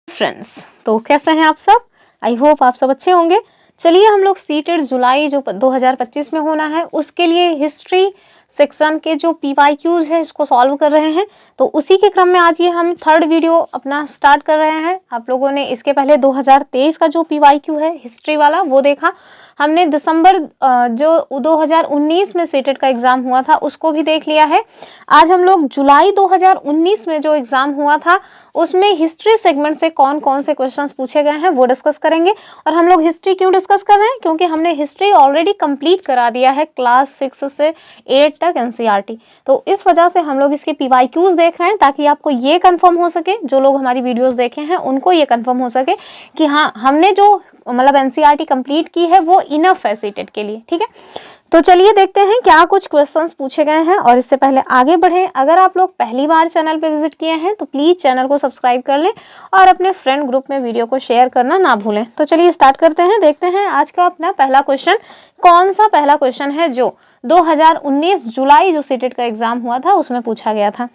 Friends, तो कैसे हैं आप सब। आई होप आप सब अच्छे होंगे। चलिए हम लोग सीटेड जुलाई जो 2025 में होना है उसके लिए हिस्ट्री सेक्शन के जो PYQs है इसको सॉल्व कर रहे हैं। तो उसी के क्रम में आज ये हम थर्ड वीडियो अपना स्टार्ट कर रहे हैं। आप लोगों ने इसके पहले 2023 का जो PYQ है हिस्ट्री वाला वो देखा हमने। दिसंबर जो 2019 में सीटेड का एग्ज़ाम हुआ था उसको भी देख लिया है। आज हम लोग जुलाई 2019 में जो एग्ज़ाम हुआ था उसमें हिस्ट्री सेगमेंट से कौन कौन से क्वेश्चंस पूछे गए हैं वो डिस्कस करेंगे। और हम लोग हिस्ट्री क्यों डिस्कस कर रहे हैं, क्योंकि हमने हिस्ट्री ऑलरेडी कंप्लीट करा दिया है क्लास 6 से 8 तक NCERT। तो इस वजह से हम लोग इसके PYQs देख रहे हैं ताकि आपको ये कंफर्म हो सके, जो लोग हमारी वीडियोस देखे हैं उनको ये कंफर्म हो सके कि हाँ हमने जो मतलब NCERT कंप्लीट की है वो इनफ है सीटेड के लिए। ठीक है, तो चलिए देखते हैं क्या कुछ क्वेश्चंस पूछे गए हैं। और इससे पहले आगे बढ़ें, अगर आप लोग पहली बार चैनल पे विजिट किए हैं तो प्लीज़ चैनल को सब्सक्राइब कर लें और अपने फ्रेंड ग्रुप में वीडियो को शेयर करना ना भूलें। तो चलिए स्टार्ट करते हैं, देखते हैं आज का अपना पहला क्वेश्चन कौन सा पहला क्वेश्चन है जो 2019 जुलाई जो सीटेड का एग्जाम हुआ था उसमें पूछा गया था।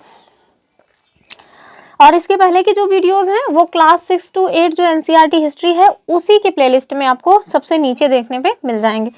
और इसके पहले की जो वीडियोस हैं वो क्लास 6 to 8 जो NCERT हिस्ट्री है उसी के प्लेलिस्ट में आपको सबसे नीचे देखने पे मिल जाएंगे।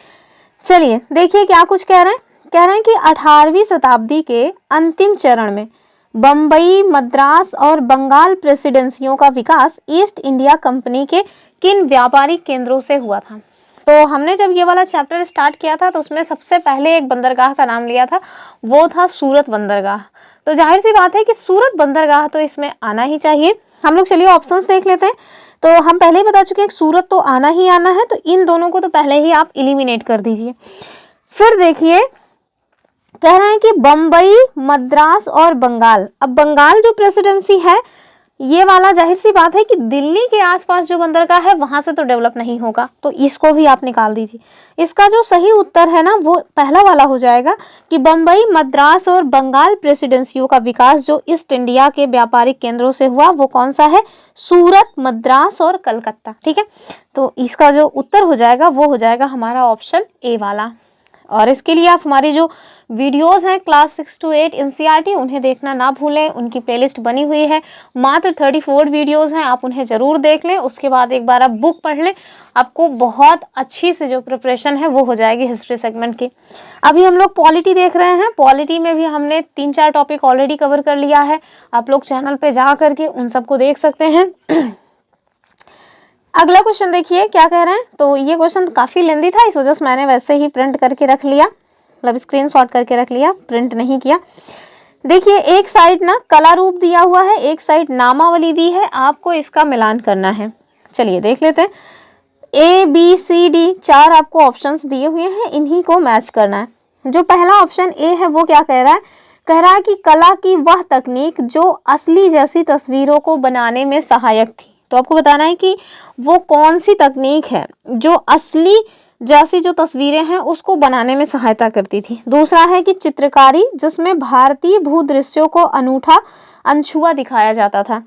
चलिए देखिए क्या कुछ कह रहे हैं कि 18वीं शताब्दी के अंतिम चरण में बम्बई, मद्रास और बंगाल प्रेसिडेंसियों का विकास ईस्ट इंडिया कंपनी के किन व्यापारिक केंद्रों से हुआ था। तो हमने जब ये वाला चैप्टर स्टार्ट किया था तो उसमें सबसे पहले एक बंदरगाह का नाम लिया था, वो था सूरत बंदरगाह। तो जाहिर सी बात है कि सूरत बंदरगाह तो इसमें आना ही चाहिए। हम लोग चलिए ऑप्शंस देख लेते हैं। तो हम पहले ही बता चुके हैं सूरत तो आना ही आना है, तो इन दोनों को तो पहले ही आप एलिमिनेट कर दीजिए। फिर देखिए कह रहे हैं कि बम्बई, मद्रास और बंगाल। अब बंगाल जो प्रेसिडेंसी है ये वाला जाहिर सी बात है कि दिल्ली के आसपास जो बंदरगाह है वहां से तो डेवलप नहीं होगा, तो इसको भी आप निकाल दीजिए। इसका जो सही उत्तर है ना वो पहला वाला हो जाएगा कि बम्बई, मद्रास और बंगाल प्रेसिडेंसियों का विकास जो ईस्ट इंडिया के व्यापारिक केंद्रों से हुआ वो कौन सा है, सूरत, मद्रास और कलकत्ता। ठीक है, तो इसका जो उत्तर हो जाएगा वो हो जाएगा हमारा ऑप्शन ए वाला। और इसके लिए आप हमारी जो वीडियोस हैं क्लास 6 to 8 NCERT उन्हें देखना ना भूलें, उनकी प्लेलिस्ट बनी हुई है। मात्र 34 वीडियोस हैं, आप उन्हें ज़रूर देख लें। उसके बाद एक बार आप बुक पढ़ लें, आपको बहुत अच्छी से जो प्रिपरेशन है वो हो जाएगी हिस्ट्री सेगमेंट की। अभी हम लोग पॉलिटी देख रहे हैं, पॉलिटी में भी हमने 3-4 टॉपिक ऑलरेडी कवर कर लिया है। आप लोग चैनल पर जा करके उन सबको देख सकते हैं। अगला क्वेश्चन देखिए क्या कह रहे हैं। तो ये क्वेश्चन काफ़ी लेंदी था, इस वजह से मैंने वैसे ही प्रिंट करके रख लिया, मतलब स्क्रीनशॉट करके रख लिया, प्रिंट नहीं किया। देखिए एक साइड ना कला रूप दिया हुआ है, एक साइड नामावली दी है, आपको इसका मिलान करना है। चलिए देख लेते हैं। ABCD 4 आपको ऑप्शंस दिए हुए हैं, इन्हीं को मैच करना है। जो पहला ऑप्शन ए है वो क्या कह रहा है, कह रहा है कि कला की वह तकनीक जो असली जैसी तस्वीरों को बनाने में सहायक थी। तो आपको बताना है कि वो कौन सी तकनीक है जो असली जैसी जो तस्वीरें हैं उसको बनाने में सहायता करती थी। दूसरा है कि चित्रकारी जिसमें भारतीय भूदृश्यों को अनूठा अनछुआ दिखाया जाता था।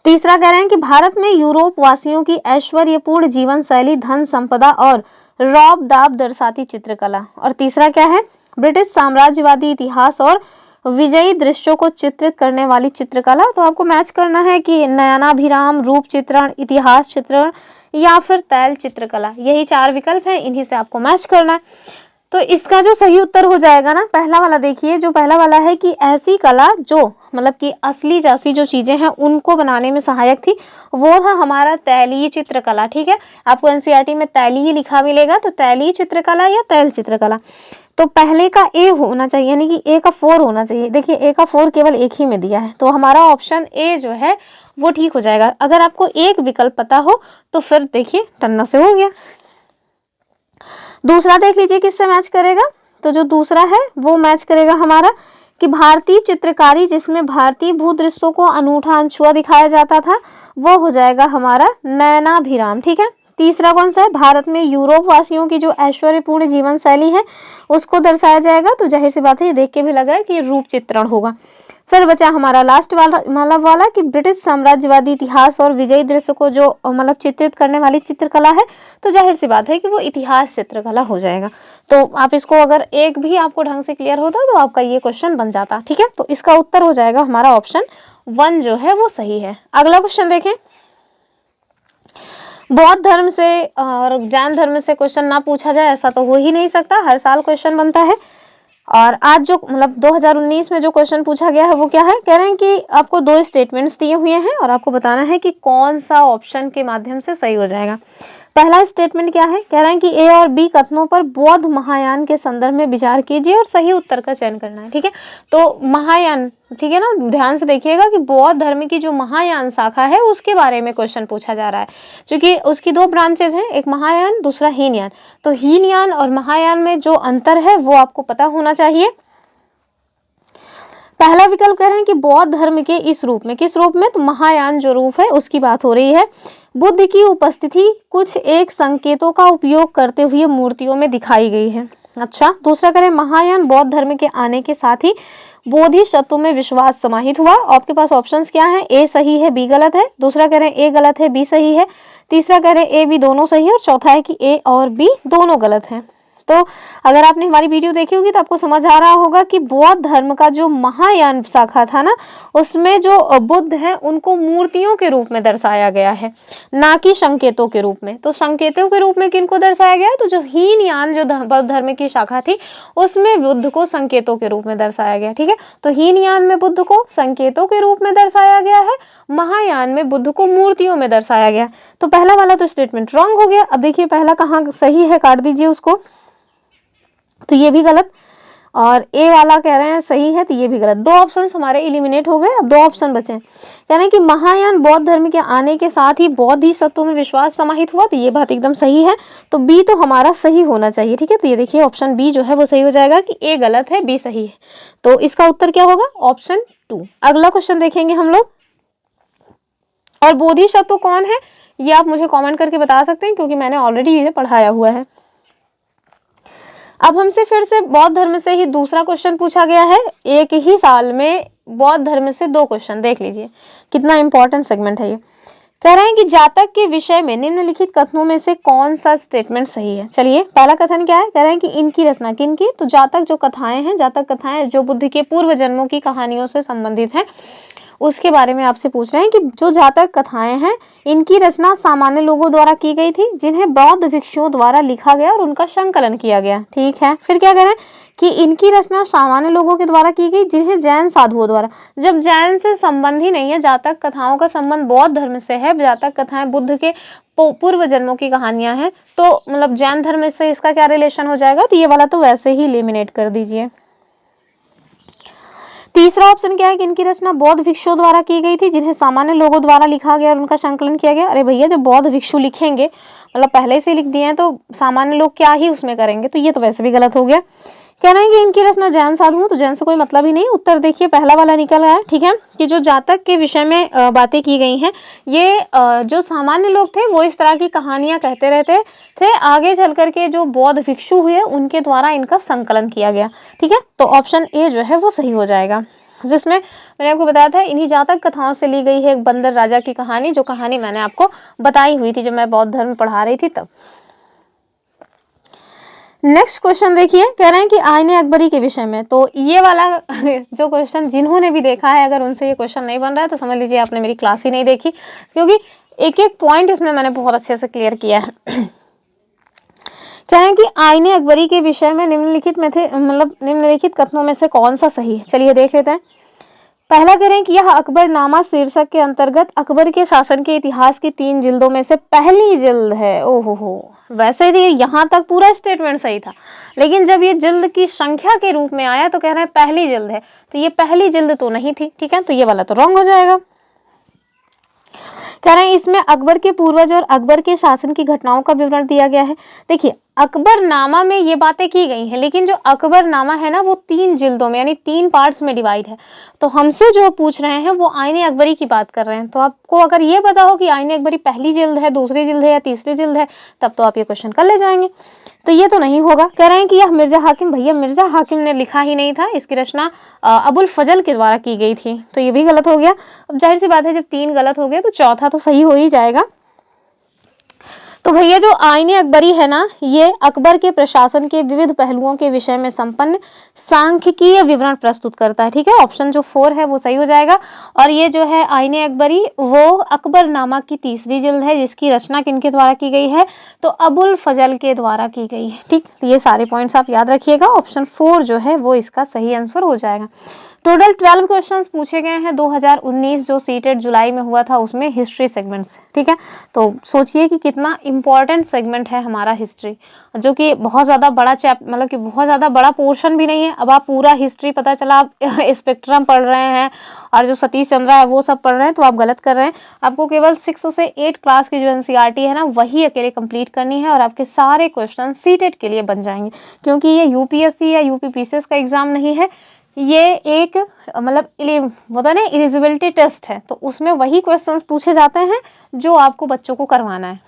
तीसरा कह रहे हैं कि भारत में यूरोप वासियों की ऐश्वर्यपूर्ण जीवन शैली, धन संपदा और रौब दाब दर्शाती चित्रकला। और तीसरा क्या है, ब्रिटिश साम्राज्यवादी इतिहास और विजयी दृश्यों को चित्रित करने वाली चित्रकला। तो आपको मैच करना है कि नयनाभिराम, रूप चित्रण, इतिहास चित्रण या फिर तैल चित्रकला। यही 4 विकल्प हैं, इन्हीं से आपको मैच करना है। तो इसका जो सही उत्तर हो जाएगा ना पहला वाला, देखिए जो पहला वाला है कि ऐसी कला जो मतलब कि असली जैसी जो चीज़ें हैं उनको बनाने में सहायक थी, वो था हमारा तैलीय चित्रकला। ठीक है, आपको NCERT में तैलीय लिखा मिलेगा, तो तैलीय चित्रकला या तैल चित्रकला। तो पहले का ए होना चाहिए, यानी कि ए का 4 होना चाहिए। देखिए ए का 4 केवल एक ही में दिया है, तो हमारा ऑप्शन ए जो है वो ठीक हो जाएगा। अगर आपको एक विकल्प पता हो तो फिर देखिए टन्ना से हो गया। दूसरा देख लीजिए किससे मैच करेगा। तो जो दूसरा है वो मैच करेगा हमारा कि भारतीय चित्रकारी जिसमें भारतीय भूदृश्यों को अनूठा अनछुआ दिखाया जाता था, वो हो जाएगा हमारा नयनाभिराम। ठीक है, तीसरा कौन सा है, भारत में यूरोप वासियों की जो ऐश्वर्यपूर्ण जीवन शैली है उसको दर्शाया जाएगा। तो जाहिर सी बात है ये देख के भी लग रहा है कि ये रूप चित्रण होगा। फिर बचा हमारा लास्ट वाला कि ब्रिटिश साम्राज्यवादी इतिहास और विजयी दृश्य को जो मतलब चित्रित करने वाली चित्रकला है, तो जाहिर सी बात है कि वो इतिहास चित्रकला हो जाएगा। तो आप इसको अगर एक भी आपको ढंग से क्लियर होता तो आपका ये क्वेश्चन बन जाता। ठीक है, तो इसका उत्तर हो जाएगा हमारा ऑप्शन 1 जो है वो सही है। अगला क्वेश्चन देखें। बौद्ध धर्म से और जैन धर्म से क्वेश्चन ना पूछा जाए ऐसा तो हो ही नहीं सकता, हर साल क्वेश्चन बनता है। और आज जो 2019 में जो क्वेश्चन पूछा गया है वो क्या है, कह रहे हैं कि आपको 2 स्टेटमेंट्स दिए हुए हैं और आपको बताना है कि कौन सा ऑप्शन के माध्यम से सही हो जाएगा। पहला स्टेटमेंट क्या है, कह रहे हैं कि ए और बी कथनों पर बौद्ध महायान के संदर्भ में विचार कीजिए और सही उत्तर का चयन करना है। ठीक है, तो महायान, ठीक है ना, ध्यान से देखिएगा कि बौद्ध धर्म की जो महायान शाखा है उसके बारे में क्वेश्चन पूछा जा रहा है, क्योंकि उसकी 2 ब्रांचेज हैं, एक महायान दूसरा हीनयान। तो हीनयान और महायान में जो अंतर है वो आपको पता होना चाहिए। पहला विकल्प कह रहे हैं कि बौद्ध धर्म के इस रूप में, किस रूप में, तो महायान जो रूप है उसकी बात हो रही है, बुद्ध की उपस्थिति कुछ एक संकेतों का उपयोग करते हुए मूर्तियों में दिखाई गई है। अच्छा, दूसरा करें महायान बौद्ध धर्म के आने के साथ ही बोधिसत्वों में विश्वास समाहित हुआ। आपके पास ऑप्शंस क्या हैं, ए सही है बी गलत है, दूसरा करें ए गलत है बी सही है, तीसरा करें ए बी दोनों सही है और चौथा है कि ए और बी दोनों गलत हैं। तो अगर आपने हमारी वीडियो देखी होगी तो आपको समझ आ रहा होगा कि बौद्ध धर्म का जो महायान शाखा था ना, उसमें जो बुद्ध हैं उनको मूर्तियों के रूप में दर्शाया गया है, ना कि संकेतों के रूप में। तो संकेतों के रूप में किनको दर्शाया गया है, तो जो हीनयान जो बौद्ध धर्म की शाखा थी उसमें बुद्ध को संकेतों के रूप में दर्शाया गया। ठीक है, तो हीनयान में बुद्ध को संकेतों के रूप में दर्शाया गया है, महायान में बुद्ध को मूर्तियों में दर्शाया गया। तो पहला वाला तो स्टेटमेंट रॉन्ग हो गया। अब देखिए पहला कहाँ सही है, काट दीजिए उसको, तो ये भी गलत, और ए वाला कह रहे हैं सही है तो ये भी गलत। 2 ऑप्शन हमारे इलिमिनेट हो गए, अब 2 ऑप्शन बचे। कह रहे हैं कि महायान बौद्ध धर्म के आने के साथ ही बौद्धिसत्वों में विश्वास समाहित हुआ, तो ये बात एकदम सही है, तो बी तो हमारा सही होना चाहिए। ठीक है, तो ये देखिए ऑप्शन बी जो है वो सही हो जाएगा कि ए गलत है बी सही है, तो इसका उत्तर क्या होगा, ऑप्शन 2। अगला क्वेश्चन देखेंगे हम लोग। और बोधिसत्व कौन है ये आप मुझे कॉमेंट करके बता सकते हैं, क्योंकि मैंने ऑलरेडी इन्हें पढ़ाया हुआ है। अब हमसे फिर से बौद्ध धर्म से ही दूसरा क्वेश्चन पूछा गया है, एक ही साल में बौद्ध धर्म से 2 क्वेश्चन, देख लीजिए कितना इंपॉर्टेंट सेगमेंट है ये। कह रहे हैं कि जातक के विषय में निम्नलिखित कथनों में से कौन सा स्टेटमेंट सही है। चलिए पहला कथन क्या है, कह रहे हैं कि इनकी रचना किनकी, तो जातक जो कथाएं हैं, जातक कथाएं जो बुद्ध के पूर्व जन्मों की कहानियों से संबंधित हैं, उसके बारे में आपसे पूछ रहे हैं कि जो जातक कथाएं हैं इनकी रचना सामान्य लोगों द्वारा की गई थी, जिन्हें बौद्ध भिक्षुओं द्वारा लिखा गया और उनका संकलन किया गया। ठीक है, फिर क्या कह रहे हैं कि इनकी रचना सामान्य लोगों के द्वारा की गई, जिन्हें जैन साधुओं द्वारा। जब जैन से संबंध ही नहीं है, जातक कथाओं का संबंध बौद्ध धर्म से है, जातक कथाएं बुद्ध के पूर्व जन्मों की कहानियां हैं, तो मतलब जैन धर्म से इसका क्या रिलेशन हो जाएगा, तो ये वाला तो वैसे ही एलिमिनेट कर दीजिए। तीसरा ऑप्शन क्या है कि इनकी रचना बौद्ध भिक्षुओं द्वारा की गई थी, जिन्हें सामान्य लोगों द्वारा लिखा गया और उनका संकलन किया गया। अरे भैया, जब बौद्ध भिक्षु लिखेंगे मतलब पहले से लिख दिए हैं तो सामान्य लोग क्या ही उसमें करेंगे, तो ये तो वैसे भी गलत हो गया। कह रहे हैं कि इनकी रचना जैन साधु, तो जैन से कोई मतलब ही नहीं। उत्तर देखिए पहला वाला निकल आया। ठीक है, कि जो जातक के विषय में बातें की गई हैं, ये जो सामान्य लोग थे वो इस तरह की कहानियां कहते रहते थे, आगे चल करके जो बौद्ध भिक्षु हुए उनके द्वारा इनका संकलन किया गया। ठीक है, तो ऑप्शन ए जो है वो सही हो जाएगा, जिसमें मैंने आपको बताया था इन्हीं जातक कथाओं से ली गई है एक बंदर राजा की कहानी, जो कहानी मैंने आपको बताई हुई थी जब मैं बौद्ध धर्म पढ़ा रही थी तब। नेक्स्ट क्वेश्चन देखिए, कह रहे हैं कि आईने अकबरी के विषय में, तो ये वाला जो क्वेश्चन जिन्होंने भी देखा है अगर उनसे ये क्वेश्चन नहीं बन रहा है तो समझ लीजिए आपने मेरी क्लास ही नहीं देखी, क्योंकि एक एक पॉइंट इसमें मैंने बहुत अच्छे से क्लियर किया है। कह रहे हैं कि आईने अकबरी के विषय में निम्नलिखित में थे, मतलब निम्नलिखित कथनों में से कौन सा सही है। चलिए देख लेते हैं। पहला कह रहे हैं कि यह अकबरनामा शीर्षक के अंतर्गत अकबर के शासन के इतिहास की 3 जिल्दों में से पहली जिल्द है। ओहो हो, वैसे भी यहाँ तक पूरा स्टेटमेंट सही था, लेकिन जब ये जिल्द की संख्या के रूप में आया तो कह रहे हैं पहली जिल्द है, तो ये पहली जिल्द तो नहीं थी। ठीक है, तो ये वाला तो रॉन्ग हो जाएगा। कह रहे हैं इसमें अकबर के पूर्वज और अकबर के शासन की घटनाओं का विवरण दिया गया है। देखिए अकबरनामा में ये बातें की गई हैं, लेकिन जो अकबरनामा है ना वो 3 जिल्दों में यानी 3 पार्ट्स में डिवाइड है। तो हमसे जो पूछ रहे हैं वो आईने अकबरी की बात कर रहे हैं, तो आपको अगर ये पता हो कि आईने अकबरी पहली जिल्द है, दूसरी जिल्द है या तीसरी जिल्द है, तब तो आप ये क्वेश्चन कर ले जाएंगे। तो ये तो नहीं होगा। कह रहे हैं कि यह मिर्जा हाकिम, भैया मिर्जा हाकिम ने लिखा ही नहीं था, इसकी रचना अबुल फजल के द्वारा की गई थी, तो ये भी गलत हो गया। अब जाहिर सी बात है जब 3 गलत हो गए तो चौथा तो सही हो ही जाएगा। तो भैया जो आईने अकबरी है ना, ये अकबर के प्रशासन के विविध पहलुओं के विषय में संपन्न सांख्यिकीय विवरण प्रस्तुत करता है। ठीक है, ऑप्शन जो 4 है वो सही हो जाएगा। और ये जो है आईने अकबरी वो अकबरनामा की तीसरी जिल्द है, जिसकी रचना किनके द्वारा की गई है, तो अबुल फजल के द्वारा की गई है। ठीक, ये सारे पॉइंट्स आप याद रखिएगा। ऑप्शन 4 जो है वो इसका सही आंसर हो जाएगा। टोटल 12 क्वेश्चंस पूछे गए हैं 2019 जो सीटेट जुलाई में हुआ था, उसमें हिस्ट्री सेगमेंट से। ठीक है, तो सोचिए कि कितना इंपॉर्टेंट सेगमेंट है हमारा हिस्ट्री, जो कि बहुत ज़्यादा बड़ा मतलब कि बहुत ज़्यादा बड़ा पोर्शन भी नहीं है। अब आप पूरा हिस्ट्री, पता चला आप स्पेक्ट्रम पढ़ रहे हैं और जो सतीश चंद्रा है वो सब पढ़ रहे हैं, तो आप गलत कर रहे हैं। आपको केवल 6 से 8 क्लास की जो एनसीईआरटी है ना, वही अकेले कंप्लीट करनी है और आपके सारे क्वेश्चन सीटेट के लिए बन जाएंगे। क्योंकि ये यूपीएससी या यूपीपीसीएस का एग्जाम नहीं है, ये एक मतलब होता है ना एलिजिबिलिटी टेस्ट है, तो उसमें वही क्वेश्चंस पूछे जाते हैं जो आपको बच्चों को करवाना है।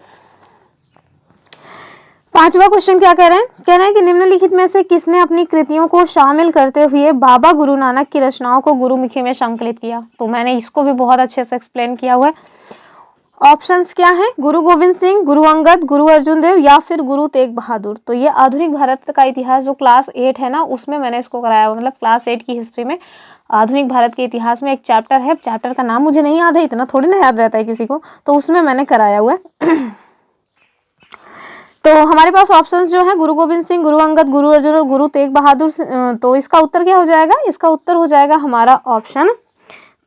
5वां क्वेश्चन क्या कह रहे हैं? कह रहे हैं कि निम्नलिखित में से किसने अपनी कृतियों को शामिल करते हुए बाबा गुरु नानक की रचनाओं को गुरुमुखी में संकलित किया? तो मैंने इसको भी बहुत अच्छे से एक्सप्लेन किया हुआ है। ऑप्शंस क्या हैं? गुरु गोविंद सिंह, गुरु अंगद, गुरु अर्जुन देव या फिर गुरु तेग बहादुर। तो ये आधुनिक भारत का इतिहास जो क्लास 8 है ना, उसमें मैंने इसको कराया हुआ, मतलब क्लास 8 की हिस्ट्री में आधुनिक भारत के इतिहास में एक चैप्टर है, चैप्टर का नाम मुझे नहीं याद है, इतना थोड़ी ना याद रहता है किसी को, तो उसमें मैंने कराया हुआ है। तो हमारे पास ऑप्शंस जो है गुरु गोविंद सिंह, गुरु अंगद, गुरु अर्जुन और गुरु तेग बहादुर। तो इसका उत्तर क्या हो जाएगा? इसका उत्तर हो जाएगा हमारा ऑप्शन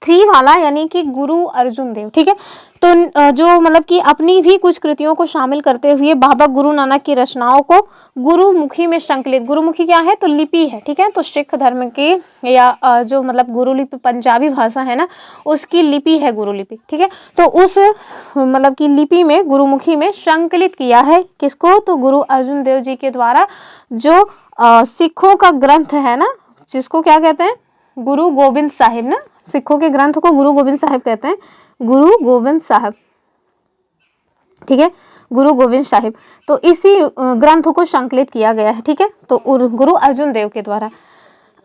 3 वाला, यानी कि गुरु अर्जुन देव। ठीक है, तो जो मतलब कि अपनी भी कुछ कृतियों को शामिल करते हुए बाबा गुरु नानक की रचनाओं को गुरुमुखी में संकलित, गुरुमुखी क्या है? तो लिपि है। ठीक है, तो सिख धर्म की या जो मतलब गुरुलिपि पंजाबी भाषा है ना, उसकी लिपि है गुरुलिपि। ठीक है, तो उस मतलब की लिपि में गुरुमुखी में संकलित किया है किसको? तो गुरु अर्जुन देव जी के द्वारा, जो सिखों का ग्रंथ है ना, जिसको क्या कहते हैं? गुरु गोविंद साहिब ना, सिखों के ग्रंथ को गुरु गोविंद साहिब कहते हैं, गुरु गोविंद साहिब। ठीक है, गुरु गोविंद साहिब, तो इसी ग्रंथ को संकलित किया गया है। ठीक है, तो गुरु अर्जुन देव के द्वारा।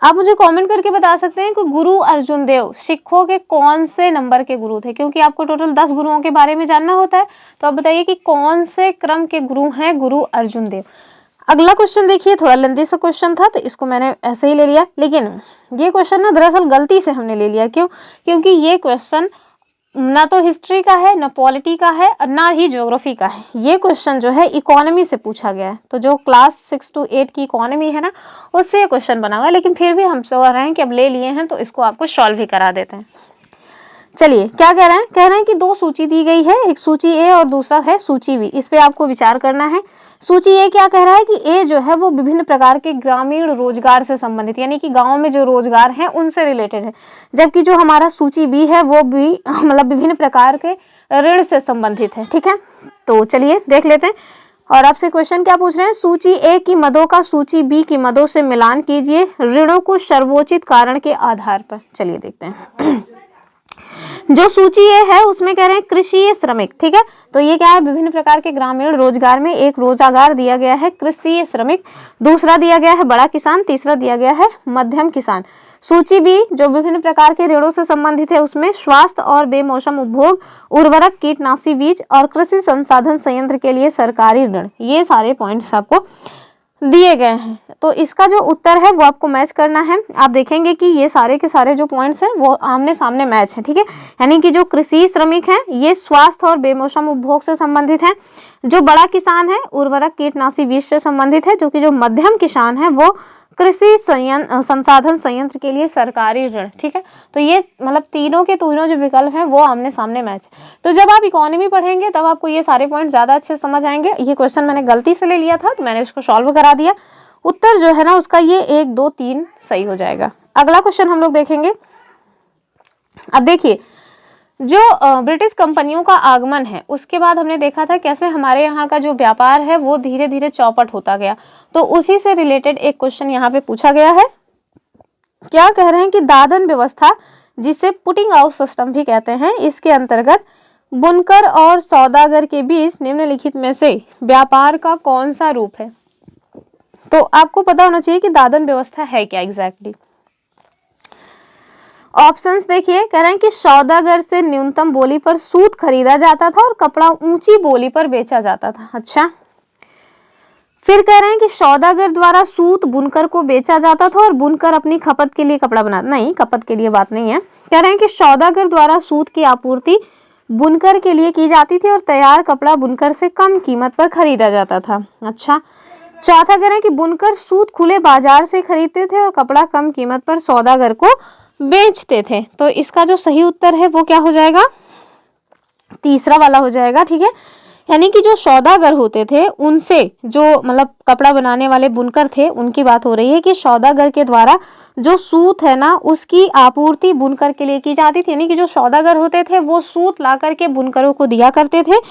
आप मुझे कमेंट करके बता सकते हैं कि गुरु अर्जुन देव सिखों के कौन से नंबर के गुरु थे, क्योंकि आपको टोटल 10 गुरुओं के बारे में जानना होता है। तो आप बताइए कि कौन से क्रम के गुरु हैं गुरु अर्जुन देव। अगला क्वेश्चन देखिए, थोड़ा लेंथी सा क्वेश्चन था, तो इसको मैंने ऐसे ही ले लिया, लेकिन ये क्वेश्चन ना दरअसल गलती से हमने ले लिया। क्यों? क्योंकि ये क्वेश्चन ना तो हिस्ट्री का है, ना पॉलिटी का है, और ना ही ज्योग्राफी का है। ये क्वेश्चन जो है इकोनॉमी से पूछा गया है, तो जो क्लास 6 to 8 की इकोनॉमी है ना, उससे ये क्वेश्चन बना हुआ है। लेकिन फिर भी हम सोच रहे हैं कि अब ले लिए हैं तो इसको आपको सॉल्व भी करा देते हैं। चलिए, क्या कह रहे हैं? कह रहे हैं कि 2 सूची दी गई है, एक सूची ए और दूसरा है सूची बी। इस पे आपको विचार करना है। सूची ए क्या कह रहा है कि ए जो है वो विभिन्न प्रकार के ग्रामीण रोजगार से संबंधित, यानी कि गांव में जो रोजगार हैं उनसे रिलेटेड है। जबकि जो हमारा सूची बी है वो भी मतलब विभिन्न प्रकार के ऋण से संबंधित है। ठीक है, तो चलिए देख लेते हैं। और आपसे क्वेश्चन क्या पूछ रहे हैं? सूची ए की मदों का सूची बी की मदों से मिलान कीजिए ऋणों को सर्वोचित कारण के आधार पर। चलिए देखते हैं। जो सूची ए है उसमें कह रहे हैं कृषि श्रमिक। ठीक है, तो ये क्या है? विभिन्न प्रकार के ग्रामीण रोजगार में एक रोजगार दिया गया है कृषि श्रमिक, दूसरा दिया गया है बड़ा किसान, तीसरा दिया गया है मध्यम किसान। सूची बी जो विभिन्न प्रकार के ऋणों से संबंधित है, उसमें स्वास्थ्य और बेमौसम उपभोग, उर्वरक, कीटनाशी बीज और कृषि संसाधन संयंत्र के लिए सरकारी ऋण, ये सारे पॉइंट्स आपको दिए गए हैं। तो इसका जो उत्तर है वो आपको मैच करना है। आप देखेंगे कि ये सारे के सारे जो पॉइंट्स हैं वो आमने सामने मैच है। ठीक है, यानी कि जो कृषि श्रमिक हैं ये स्वास्थ्य और बेमौसम उपभोग से संबंधित है, जो बड़ा किसान है उर्वरक कीटनाशी बीज से संबंधित है, जो कि जो मध्यम किसान है वो कृषि संसाधन संयंत्र के लिए सरकारी ऋण। ठीक है, तो ये मतलब तीनों के तीनों जो विकल्प हैं वो आमने सामने मैच। तो जब आप इकोनॉमी पढ़ेंगे तब आपको ये सारे पॉइंट ज्यादा अच्छे समझ आएंगे। ये क्वेश्चन मैंने गलती से ले लिया था तो मैंने इसको सॉल्व करा दिया। उत्तर जो है ना उसका ये 1, 2, 3 सही हो जाएगा। अगला क्वेश्चन हम लोग देखेंगे। अब देखिए, जो ब्रिटिश कंपनियों का आगमन है उसके बाद हमने देखा था कैसे हमारे यहाँ का जो व्यापार है वो धीरे धीरे चौपट होता गया। तो उसी से रिलेटेड एक क्वेश्चन यहाँ पे पूछा गया है। क्या कह रहे हैं कि दादन व्यवस्था, जिसे पुटिंग आउट सिस्टम भी कहते हैं, इसके अंतर्गत बुनकर और सौदागर के बीच निम्नलिखित में से व्यापार का कौन सा रूप है? तो आपको पता होना चाहिए कि दादन व्यवस्था है क्या एग्जैक्टली। ऑप्शंस देखिए, कह रहे हैं कि सौदागर से न्यूनतम बोली पर सूत खरीदा जाता था और कपड़ा ऊंची बोली पर बेचा जाता था। अच्छा, फिर कह रहे हैं कि सौदागर द्वारा सूत बुनकर को बेचा जाता था और बुनकर अपनी खपत के लिए कपड़ा बना, नहीं खपत के लिए बात नहीं है। कह रहे हैं कि सौदागर द्वारा सूत की आपूर्ति बुनकर के लिए की जाती थी और तैयार कपड़ा बुनकर से कम कीमत पर खरीदा जाता था। अच्छा, चौथा कह रहे हैं कि बुनकर सूत खुले बाजार से खरीदते थे और कपड़ा कम कीमत पर सौदागर को बेचते थे। तो इसका जो सही उत्तर है वो क्या हो जाएगा, तीसरा वाला हो जाएगा। ठीक है, यानी कि जो सौदागर होते थे उनसे, जो मतलब कपड़ा बनाने वाले बुनकर थे, उनकी बात हो रही है कि सौदागर के द्वारा जो सूत है ना उसकी आपूर्ति बुनकर के लिए की जाती थी। यानी कि जो सौदागर होते थे वो सूत ला करके बुनकरों को दिया करते थे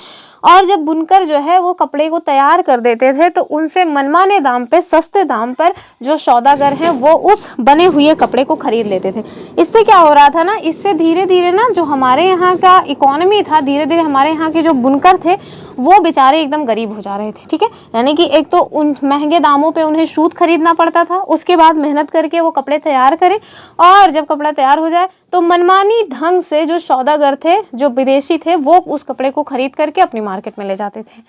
और जब बुनकर जो है वो कपड़े को तैयार कर देते थे तो उनसे मनमाने दाम पे, सस्ते दाम पर जो सौदागर हैं वो उस बने हुए कपड़े को खरीद लेते थे। इससे क्या हो रहा था ना, इससे धीरे धीरे ना जो हमारे यहाँ का इकोनॉमी था, धीरे धीरे हमारे यहाँ के जो बुनकर थे वो बेचारे एकदम गरीब हो जा रहे थे। ठीक है, यानी कि एक तो उन महंगे दामों पे उन्हें सूत खरीदना पड़ता था, उसके बाद मेहनत करके वो कपड़े तैयार करें और जब कपड़ा तैयार हो जाए तो मनमानी ढंग से जो सौदागर थे, जो विदेशी थे, वो उस कपड़े को खरीद करके अपनी मार्केट में ले जाते थे।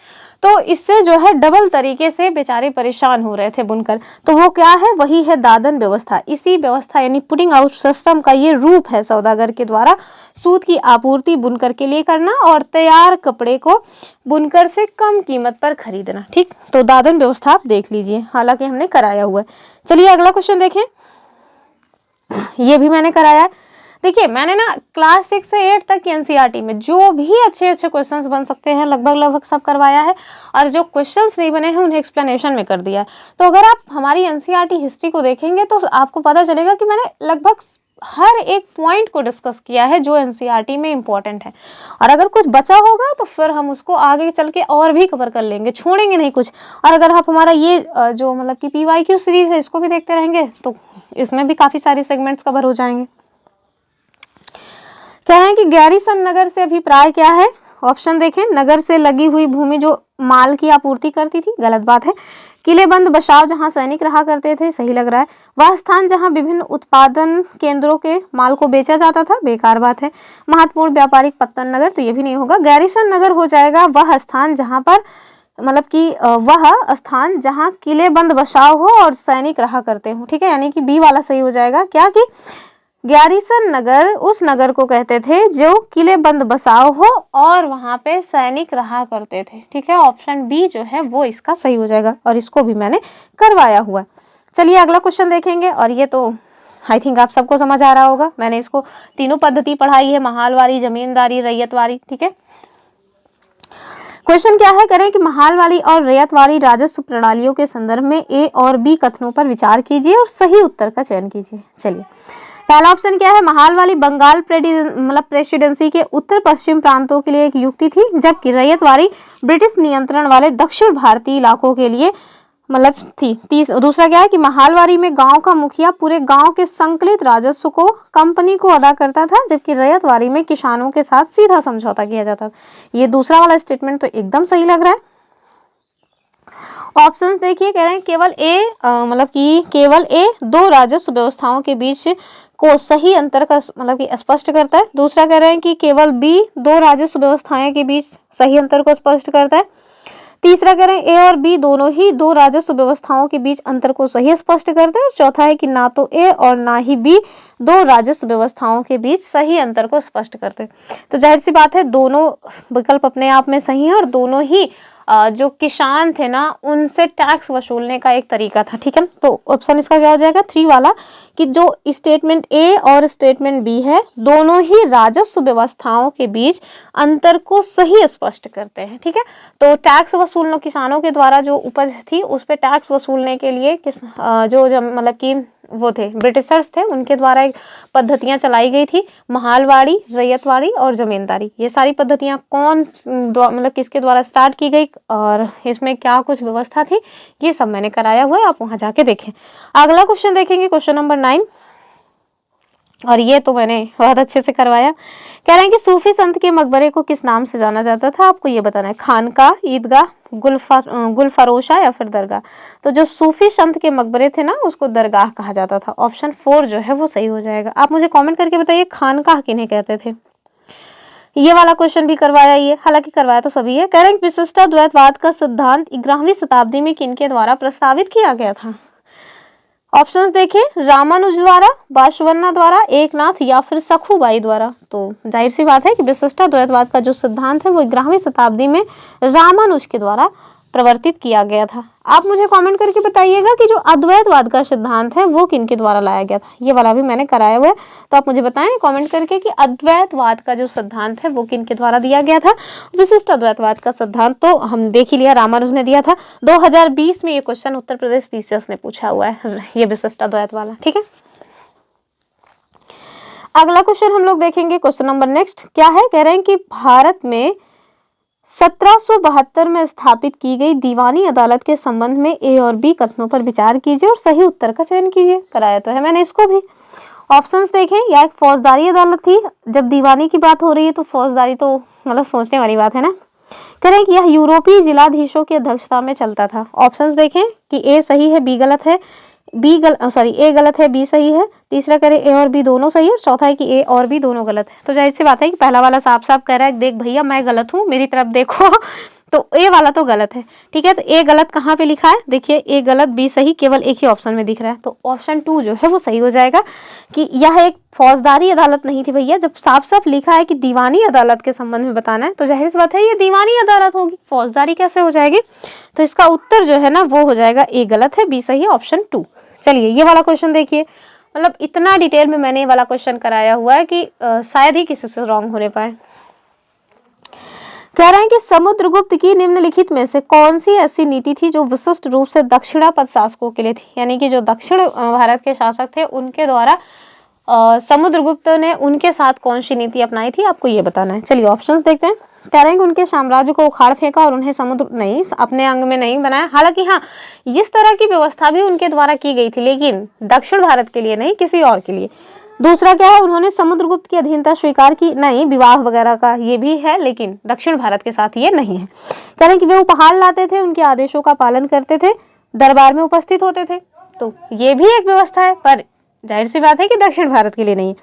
तो इससे जो है डबल तरीके से बेचारे परेशान हो रहे थे बुनकर। तो वो क्या है, वही है दादन व्यवस्था। इसी व्यवस्था यानी पुटिंग आउट सिस्टम का ये रूप है, सौदागर के द्वारा सूत की आपूर्ति बुनकर के लिए करना और तैयार कपड़े को बुनकर से कम कीमत पर खरीदना। ठीक, तो दादन व्यवस्था आप देख लीजिए, हालांकि हमने कराया हुआ है। चलिए अगला क्वेश्चन देखें, ये भी मैंने कराया है। देखिए, मैंने ना क्लास 6 से 8 तक की एनसीईआरटी में जो भी अच्छे अच्छे क्वेश्चंस बन सकते हैं लगभग सब करवाया है और जो क्वेश्चंस नहीं बने हैं उन्हें एक्सप्लेनेशन में कर दिया है। तो अगर आप हमारी एनसीईआरटी हिस्ट्री को देखेंगे तो आपको पता चलेगा कि मैंने लगभग हर एक पॉइंट को डिस्कस किया है जो एनसीईआरटी में इम्पोर्टेंट है। और अगर कुछ बचा होगा तो फिर हम उसको आगे चल के और भी कवर कर लेंगे, छोड़ेंगे नहीं कुछ। और अगर आप हमारा ये जो मतलब कि PYQ सीरीज है इसको भी देखते रहेंगे तो इसमें भी काफ़ी सारे सेगमेंट्स कवर हो जाएंगे। कह रहे हैं कि गैरीसन नगर से अभिप्राय क्या है। ऑप्शन देखें, नगर से लगी हुई भूमि जो माल की आपूर्ति करती थी, गलत बात है। किलेबंद बसाव जहां सैनिक रहा करते थे, सही लग रहा है। वह स्थान जहां विभिन्न उत्पादन केंद्रों के माल को बेचा जाता था, बेकार बात है। महत्वपूर्ण व्यापारिक पत्तन नगर, तो ये भी नहीं होगा। गैरीसन नगर हो जाएगा वह स्थान जहां पर मतलब कि वह स्थान जहां किलेबंद बसाव हो और सैनिक रहा करते हो। ठीक है, यानी कि बी वाला सही हो जाएगा। क्या कि गैरीसन नगर उस नगर को कहते थे जो किलेबंद बसाव हो और वहां पे सैनिक रहा करते थे। ठीक है, ऑप्शन बी जो है वो इसका सही हो जाएगा और इसको भी मैंने करवाया हुआ है। चलिए अगला क्वेश्चन देखेंगे और ये तो आई थिंक आप सबको समझ आ रहा होगा। मैंने इसको तीनों पद्धति पढ़ाई है, महालवारी, जमींदारी, रैयतवारी। ठीक है, क्वेश्चन क्या है, करें कि महालवारी और रैयतवारी राजस्व प्रणालियों के संदर्भ में ए और बी कथनों पर विचार कीजिए और सही उत्तर का चयन कीजिए। चलिए, पहला ऑप्शन क्या है, महालवारी बंगाल प्रेसिडेंसी के उत्तर पश्चिम प्रांतों के लिए एक युक्ति थी, जबकि रैयतवारी ब्रिटिश नियंत्रण वाले दक्षिण भारतीय इलाकों के लिए मतलब थी। दूसरा क्या है कि महालवारी में गांव का मुखिया पूरे गांव के संकलित राजस्व को कंपनी को अदा करता था, जबकि रैयतवारी में किसानों के साथ सीधा समझौता किया जाता था। ये दूसरा वाला स्टेटमेंट तो एकदम सही लग रहा है। ऑप्शंस देखिए, कह रहे हैं केवल ए मतलब कि केवल ए दो राजस्व व्यवस्थाओं के बीच को सही अंतर का मतलब कि स्पष्ट करता है। दूसरा कह रहे हैं कि केवल बी दो राजस्व व्यवस्थाएं के बीच सही अंतर को स्पष्ट करता है। तीसरा कह रहे हैं ए और बी दोनों ही दो राजस्व व्यवस्थाओं के बीच अंतर को सही स्पष्ट करते हैं। और चौथा है कि ना तो ए और ना ही बी दो राजस्व व्यवस्थाओं के बीच सही अंतर को स्पष्ट करते हैं। तो जाहिर सी बात है दोनों विकल्प अपने आप में सही है और दोनों ही जो किसान थे ना उनसे टैक्स वसूलने का एक तरीका था। ठीक है, तो ऑप्शन इसका क्या हो जाएगा, 3 वाला, कि जो स्टेटमेंट ए और स्टेटमेंट बी है दोनों ही राजस्व व्यवस्थाओं के बीच अंतर को सही स्पष्ट करते हैं। ठीक है, तो टैक्स वसूलना किसानों के द्वारा जो उपज थी उस पर टैक्स वसूलने के लिए जो मतलब कि वो थे ब्रिटिशर्स थे, उनके द्वारा एक पद्धतियां चलाई गई थी, महालवाड़ी, रैयतवाड़ी और जमींदारी। ये सारी पद्धतियां कौन मतलब किसके द्वारा स्टार्ट की गई और इसमें क्या कुछ व्यवस्था थी, ये सब मैंने कराया हुआ है, आप वहां जाके देखें। अगला क्वेश्चन देखेंगे, क्वेश्चन नंबर 9। और ये तो मैंने बहुत अच्छे से करवाया। कह रहे हैं कि सूफी संत के मकबरे को किस नाम से जाना जाता था, आपको ये बताना है। खानका, ईदगाह, गुलफरोशा या फिर दरगाह। तो जो सूफी संत के मकबरे थे ना, उसको दरगाह कहा जाता था। ऑप्शन 4 जो है वो सही हो जाएगा। आप मुझे कमेंट करके बताइए खानकाह किन्हें कहते थे। ये वाला क्वेश्चन भी करवाया, ये हालांकि करवाया तो सभी है। कह रहे हैं विशिष्टाद्वैतवाद का सिद्धांत 11वीं शताब्दी में किनके द्वारा प्रस्तावित किया गया था। ऑप्शंस देखिए, रामानुज द्वारा, बाशवन्ना द्वारा, एकनाथ या फिर सखुबाई द्वारा। तो जाहिर सी बात है कि विशिष्टाद्वैतवाद का जो सिद्धांत है वो 11वीं शताब्दी में रामानुज के द्वारा प्रवर्तित किया गया था। आप मुझे कमेंट करके बताइएगा कि जो अद्वैतवाद का सिद्धांत है वो किनके द्वारा लाया गया था। ये वाला भी मैंने कराया हुआ है, तो आप मुझे बताएं कमेंट करके कि अद्वैतवाद का जो सिद्धांत है वो किनके द्वारा दिया गया था। विशिष्ट अद्वैतवाद का सिद्धांत तो हम देख ही लिया, रामानुज ने दिया था। 2020 में ये क्वेश्चन उत्तर प्रदेश पीसीएस ने पूछा हुआ है, ये विशिष्ट अद्वैत वाला। ठीक है, अगला क्वेश्चन हम लोग देखेंगे। क्वेश्चन नंबर नेक्स्ट क्या है, कह रहे हैं कि भारत में 1772 में स्थापित की गई दीवानी अदालत के संबंध में ए और बी कथनों पर विचार कीजिए और सही उत्तर का चयन कीजिए। कराया तो है मैंने इसको भी। ऑप्शंस देखें, यह एक फौजदारी अदालत थी। जब दीवानी की बात हो रही है तो फौजदारी तो मतलब सोचने वाली बात है ना। करें कि यह यूरोपीय जिलाधीशों की अध्यक्षता में चलता था। ऑप्शंस देखें कि ए सही है, बी गलत है, ए गलत है, बी सही है। तीसरा करें ए और बी दोनों सही है, चौथा है कि ए और बी दोनों गलत है। तो जाहिर सी बात है कि पहला वाला साफ साफ कह रहा है देख भैया मैं गलत हूँ, मेरी तरफ देखो तो ए वाला तो गलत है। ठीक है, तो ए गलत कहाँ पे लिखा है, देखिए ए गलत बी सही केवल एक ही ऑप्शन में दिख रहा है। तो ऑप्शन 2 जो है वो सही हो जाएगा कि यह एक फौजदारी अदालत नहीं थी भैया। जब साफ साफ लिखा है कि दीवानी अदालत के संबंध में बताना है तो जाहिर सी बात है ये दीवानी अदालत होगी, फौजदारी कैसे हो जाएगी। तो इसका उत्तर जो है ना वो हो जाएगा ए गलत है, बी सही है, ऑप्शन 2। चलिए ये वाला क्वेश्चन देखिए, मतलब इतना डिटेल में मैंने ये वाला क्वेश्चन कराया हुआ है कि शायद ही किसी से रॉन्ग होने पाए। कह रहे हैं कि समुद्रगुप्त की निम्नलिखित में से कौन सी ऐसी नीति थी जो विशिष्ट रूप से दक्षिणापथ शासकों के लिए थी, यानी कि जो दक्षिण भारत के शासक थे उनके द्वारा समुद्रगुप्त ने उनके साथ कौन सी नीति अपनाई थी, आपको ये बताना है। चलिए ऑप्शंस देखते हैं। कह रहे हैं कि उनके साम्राज्य को उखाड़ फेंका और उन्हें समुद्र नहीं अपने अंग में नहीं बनाया। हालांकि हाँ, इस तरह की व्यवस्था भी उनके द्वारा की गई थी, लेकिन दक्षिण भारत के लिए नहीं, किसी और के लिए। दूसरा क्या है, उन्होंने समुद्रगुप्त की अधीनता स्वीकार की नहीं, विवाह वगैरह का ये भी है, लेकिन दक्षिण भारत के साथ ये नहीं है। कह रहे हैं कि वे उपहार लाते थे, उनके आदेशों का पालन करते थे, दरबार में उपस्थित होते थे। तो ये भी एक व्यवस्था है, पर जाहिर सी बात है कि दक्षिण भारत के लिए नहीं।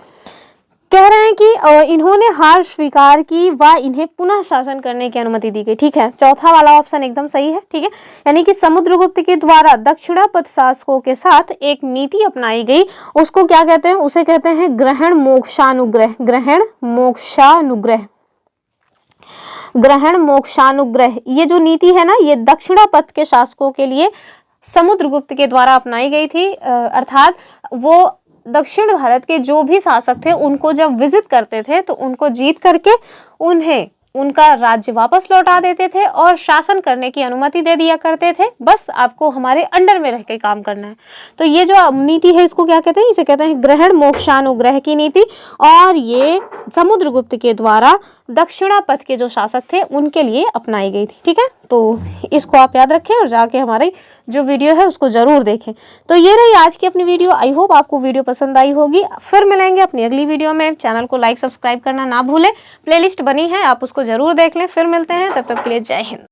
कह रहे हैं कि इन्होंने हार स्वीकार की व इन्हें पुनः शासन करने की अनुमति दी गई। ठीक है, चौथा वाला ऑप्शन एकदम सही है। ठीक है, यानी कि समुद्रगुप्त के द्वारा दक्षिणापथ शासकों के साथ एक नीति अपनाई गई, उसको क्या कहते हैं, उसे कहते हैं ग्रहण मोक्षानुग्रह। ग्रहण मोक्षानुग्रह, ग्रहण मोक्षानुग्रह। ये जो नीति है ना, ये दक्षिणापथ के शासकों के लिए समुद्रगुप्त के द्वारा अपनाई गई थी। अर्थात वो दक्षिण भारत के जो भी शासक थे उनको जब विजिट करते थे तो उनको जीत करके उन्हें उनका राज्य वापस लौटा देते थे और शासन करने की अनुमति दे दिया करते थे। बस आपको हमारे अंडर में रह के काम करना है। तो ये जो नीति है इसको क्या कहते हैं, इसे कहते हैं ग्रहण मोक्षानुग्रह की नीति, और ये समुद्रगुप्त के द्वारा दक्षिणापथ के जो शासक थे उनके लिए अपनाई गई थी। ठीक है, तो इसको आप याद रखें और जाके हमारी जो वीडियो है उसको जरूर देखें। तो ये रही आज की अपनी वीडियो। आई होप आपको वीडियो पसंद आई होगी। फिर मिलेंगे अपनी अगली वीडियो में। चैनल को लाइक सब्सक्राइब करना ना भूलें, प्लेलिस्ट बनी है आप उसको जरूर देख लें। फिर मिलते हैं, तब तक के लिए जय हिंद।